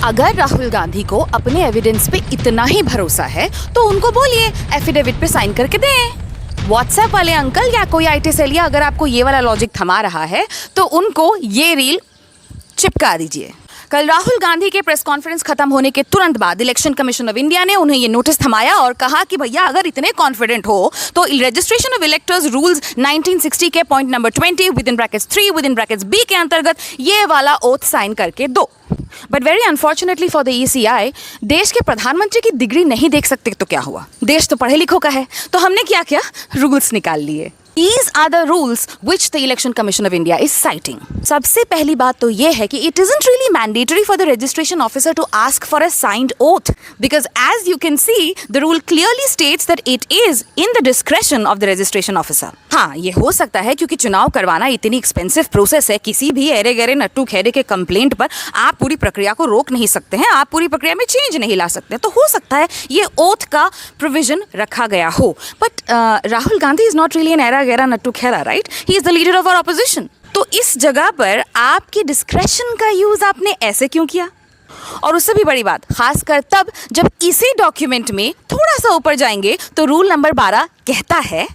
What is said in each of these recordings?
अगर राहुल गांधी को अपने एविडेंस पे इतना ही भरोसा है तो उनको बोलिए एफिडेविट पे साइन करके दें। व्हाट्सएप वाले अंकल या कोई आईटी सेल या अगर आपको ये वाला लॉजिक थमा रहा है तो उनको ये रील चिपका दीजिए। कल राहुल गांधी के प्रेस कॉन्फ्रेंस खत्म होने के तुरंत बाद इलेक्शन कमीशन ऑफ इंडिया ने उन्हें ये नोटिस थमाया और कहा कि भैया अगर इतने कॉन्फिडेंट हो तो रजिस्ट्रेशन ऑफ इलेक्टर्स रूल्स 1960 के point number 20 within brackets 3 within brackets b के अंतर्गत ये वाला ओथ साइन करके दो। But very unfortunately for the ECI देश के प्रधानमंत्री की डिग्री नहीं देख सकते तो क्या हुआ, देश तो पढ़े लिखों का है। तो हमने क्या किया, रूल्स निकाल लिए। These are the rules which the Election Commission of India is citing. सबसे पहली बात तो ये है कि it isn't really mandatory for the registration officer to ask for a signed oath because as you can see the rule clearly states that it is in the discretion of the registration officer. हाँ, ये हो सकता है क्योंकि चुनाव करवाना इतनी expensive process है, किसी भी एरे गहरे नट्टू खेरे के कंप्लेंट पर आप पूरी प्रक्रिया को रोक नहीं सकते हैं, आप पूरी प्रक्रिया में चेंज नहीं ला सकते, तो हो सकता है ये ओथ का प्रोविजन रखा गया हो। But Rahul Gandhi is not really an एरा गहरा नट्टू खेरा, right? He is the leader of our opposition. तो इस जगह पर आपकी डिस्क्रेशन का यूज आपने ऐसे क्यों किया? और उससे भी बड़ी बात, खासकर तब जब इसी डॉक्यूमेंट में थोड़ा सा ऊपर जाएंगे तो रूल नंबर 12 कहता है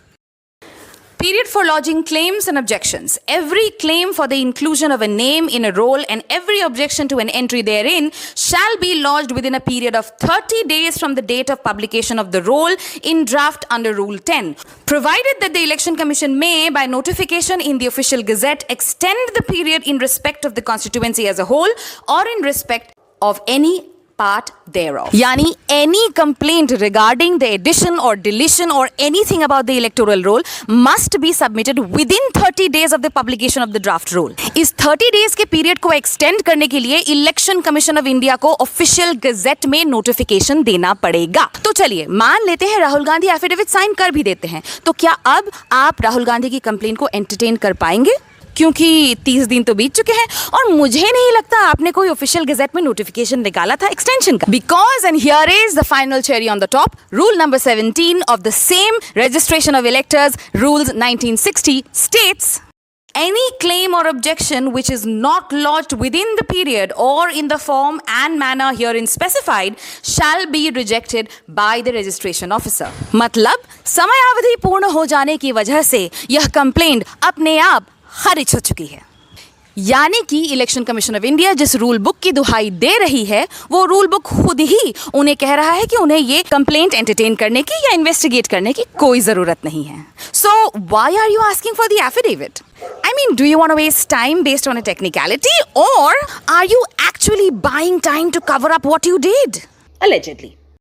Period for lodging claims and objections. Every claim for the inclusion of a name in a roll and every objection to an entry therein shall be lodged within a period of 30 days from the date of publication of the roll in draft under Rule 10. Provided that the Election Commission may, by notification in the official gazette, extend the period in respect of the constituency as a whole or in respect of any part thereof. Yani any complaint regarding the addition or deletion or anything about the electoral roll must be submitted within 30 days of the publication of the draft roll. इस 30 days के period को extend करने के लिए election commission of India को official gazette में notification देना पड़ेगा। तो चलिए मान लेते हैं राहुल गांधी एफिडेविट साइन कर भी देते हैं, तो क्या अब आप राहुल गांधी की कंप्लेंट को एंटरटेन कर पाएंगे? क्योंकि 30 दिन तो बीत चुके हैं और मुझे नहीं लगता आपने कोई ऑफिशियल गजेट में नोटिफिकेशन निकाला था एक्सटेंशन का। Because and here is the final cherry on the top, rule number 17 of the same registration of electors rules 1960 states any claim or objection which is not lodged within the period or in the form and manner herein specified shall be rejected by the registration officer. मतलब समयावधि पूर्ण हो जाने की वजह से यह complaint अपने आप खारिज हो चुकी है। यानी कि इलेक्शन कमीशन ऑफ इंडिया जिस रूल बुक की दुहाई दे रही है वो रूल बुक खुद ही उन्हें कह रहा है कि उन्हें ये कंप्लेंट एंटरटेन करने की या इन्वेस्टिगेट करने की कोई जरूरत नहीं है। So why are you asking for the affidavit? I mean, do you want to waste time based on a technicality or are you actually buying time to cover up what you did? Allegedly.